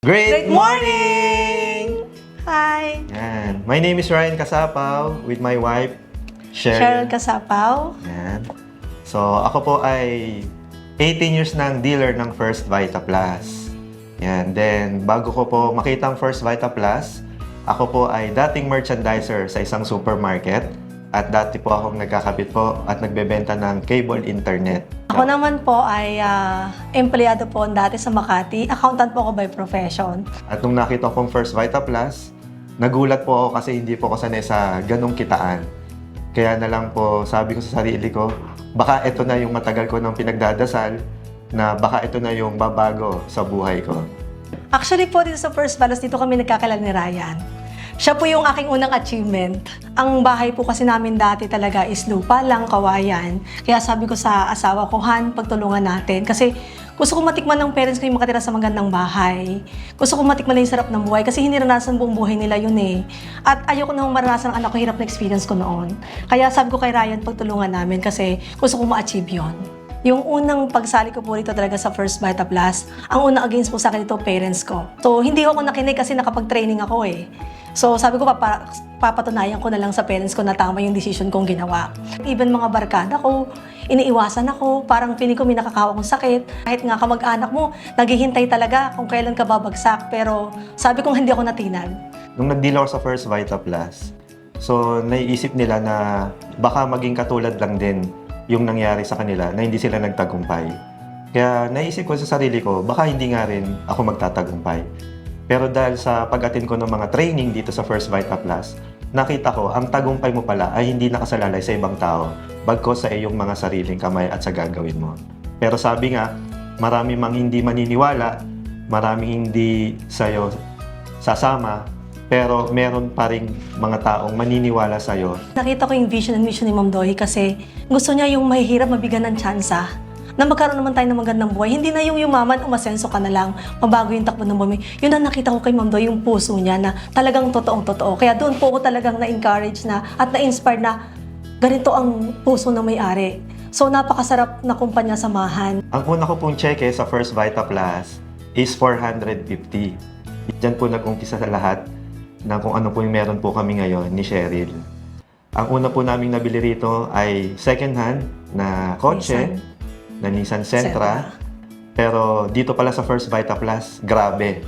Great morning! Hi! Yan. My name is Ryan Kasapaw with my wife, Cheryl Kasapaw. Yan. So, ako po ay 18 years ng dealer ng First Vita Plus. Yan. Then, bago ko po makita ang First Vita Plus, ako po ay dating merchandiser sa isang supermarket. At dati po akong nagkakabit po at nagbebenta ng cable internet. Ako naman po ay empleyado po dati sa Makati. Accountant po ako by profession. At nung nakita ko ang First Vita Plus, nagulat po ako kasi hindi po ako sanay sa ganong kitaan. Kaya na lang po sabi ko sa sarili ko, baka ito na yung matagal ko ng pinagdadasal, na baka ito na yung babago sa buhay ko. Actually po dito sa First Balance, dito kami nagkakilala ni Ryan. Siya po yung aking unang achievement. Ang bahay po kasi namin dati talaga is lupa lang, kawayan. Kaya sabi ko sa asawa ko, Han, pagtulungan natin. Kasi gusto ko matikman ng parents ko yung makatira sa magandang bahay. Gusto ko matikman na yung sarap ng buhay kasi hindi naranasan buong buhay nila yun eh. At ayoko na maranasan ang anak ko, hirap na experience ko noon. Kaya sabi ko kay Ryan, pagtulungan namin kasi gusto ko ma-achieve yun. Yung unang pagsali ko po rito talaga sa First Vita Plus, ang unang against po sa akin ito, parents ko. So, hindi ako nakinig kasi nakapag-training ako eh. So, sabi ko, papatunayan ko na lang sa parents ko na tama yung decision kong ginawa. Even mga barkada ko, iniiwasan ako, parang feeling ko may nakakawa kong sakit. Kahit nga kamag-anak mo, naghihintay talaga kung kailan ka babagsak. Pero sabi kong hindi ako natinag. Nung nag-deal ako sa First Vita Plus, so naiisip nila na baka maging katulad lang din yung nangyari sa kanila na hindi sila nagtagumpay. Kaya naisip ko sa sarili ko, baka hindi nga rin ako magtatagumpay. Pero dahil sa pag-attend ko ng mga training dito sa First Vita Plus, nakita ko ang tagumpay mo pala ay hindi nakasalalay sa ibang tao, bagkus sa iyong mga sariling kamay at sa gagawin mo. Pero sabi nga, marami mang hindi maniniwala, maraming hindi sa'yo sasama, pero meron pa ring mga taong maniniwala sa'yo. Nakita ko yung vision and mission ni Ma'am Doy kasi gusto niya yung mahihirap mabigyan ng tsansa na magkaroon naman tayo ng magandang buhay. Hindi na yung yumaman, umasenso ka na lang, mabago yung takbo ng buhay. Yun ang nakita ko kay Ma'am Doy, yung puso niya na talagang totoong-totoo. Kaya doon po ako talagang na-encourage na at na-inspire na ganito ang puso ng may-ari. So napakasarap na kumpanya samahan. Ang una ko pong cheque sa First Vita Plus is 450. Diyan po nag-umpisa sa lahat ng kung ano po yung meron po kami ngayon ni Cheryl. Ang una po naming nabili rito ay second-hand na kotse, na Nissan Sentra. Pero dito pala sa First Vita Plus, grabe.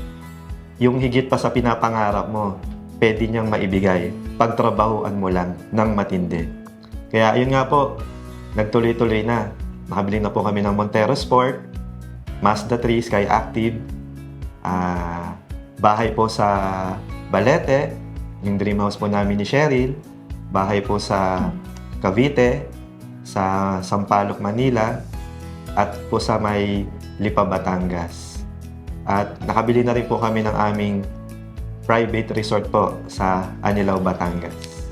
Yung higit pa sa pinapangarap mo, pwede niyang maibigay. Pagtrabahuan mo lang ng matindi. Kaya yun nga po, nagtuloy-tuloy na. Nakabili na po kami ng Montero Sport, Mazda 3, Sky Active, bahay po sa Balete, yung dream house po namin ni Cheryl, bahay po sa Cavite, sa Sampaloc, Manila, at po sa may Lipa, Batangas. At nakabili na rin po kami ng aming private resort po sa Anilao, Batangas.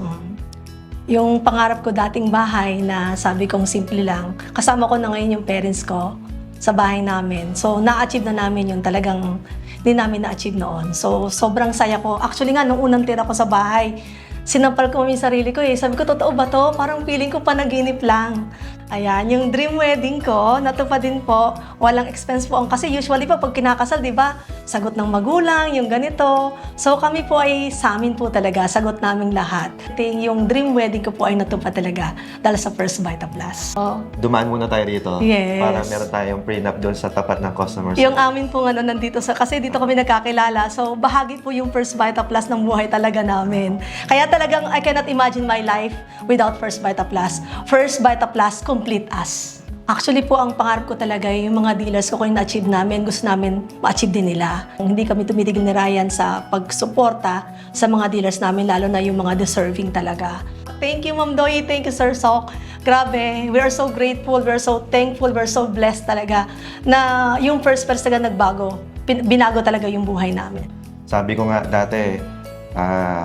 Yung pangarap ko dating bahay na sabi kong simple lang, kasama ko na ngayon yung parents ko sa bahay namin. So, na-achieve na namin yun. Talagang hindi namin na-achieve noon. So, sobrang saya ko. Actually nga, nung unang tira ko sa bahay, sinampal ko yung sarili ko eh. Sabi ko, totoo ba to? Parang feeling ko panaginip lang. Ayan, yung dream wedding ko, natupad din po. Walang expense po. Kasi usually pa pag kinakasal, di ba? Sagot ng magulang, yung ganito. So kami po ay sa amin po talaga, sagot naming lahat. Yung dream wedding ko po ay natupad talaga dahil sa First Vita Plus. So, Dumaan muna tayo rito. Yes. Para meron tayong prenup doon sa tapat ng customer yung service. amin po nandito kasi dito kami nagkakilala. So bahagi po yung First Vita Plus ng buhay talaga namin. Kaya talagang I cannot imagine my life without First Vita Plus. First Vita Plus, complete us. Actually po, ang pangarap ko talaga yung mga dealers ko kung na-achieve namin, gusto namin ma-achieve din nila. Hindi kami tumitigil ni Ryan sa pagsuporta sa mga dealers namin, lalo na yung mga deserving talaga. Thank you, Ma'am Doy. Thank you, Sir Sok. Grabe, we are so grateful, we are so thankful, we are so blessed talaga na yung First Vita talaga nagbago. Binago talaga yung buhay namin. Sabi ko nga dati,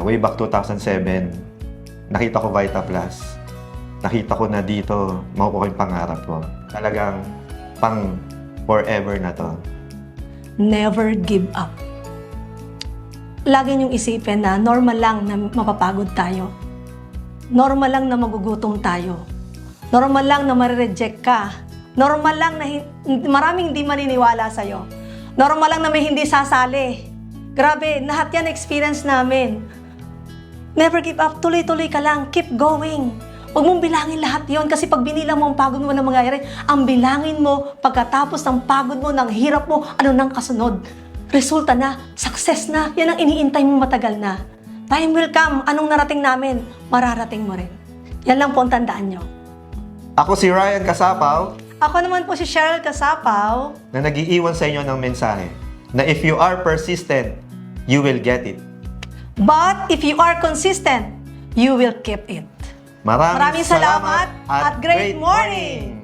way back 2007, nakita ko Vita Plus. Nakita ko na dito, makukuha yung pangarap ko. Talagang pang forever na to. Never give up. Lagi niyong isipin na normal lang na mapapagod tayo. Normal lang na magugutom tayo. Normal lang na marireject ka. Normal lang na maraming hindi maniniwala sa'yo. Normal lang na may hindi sasali. Grabe, lahat yan experience namin. Never give up, tuloy-tuloy ka lang, keep going. Huwag mong bilangin lahat yon kasi pag binilang mo ang pagod mo na mangyayari, ang bilangin mo pagkatapos ng pagod mo, ng hirap mo, ano nang kasunod. Resulta na, success na, yan ang iniintay mo matagal na. Time will come, anong narating namin, mararating mo rin. Yan lang po ang tandaan nyo. Ako si Ryan Kasapaw Ako naman po si Cheryl Kasapaw. na nag-iiwan sa inyo ng mensahe na if you are persistent, you will get it. But if you are consistent, you will keep it. Maraming Maraming salamat at great morning!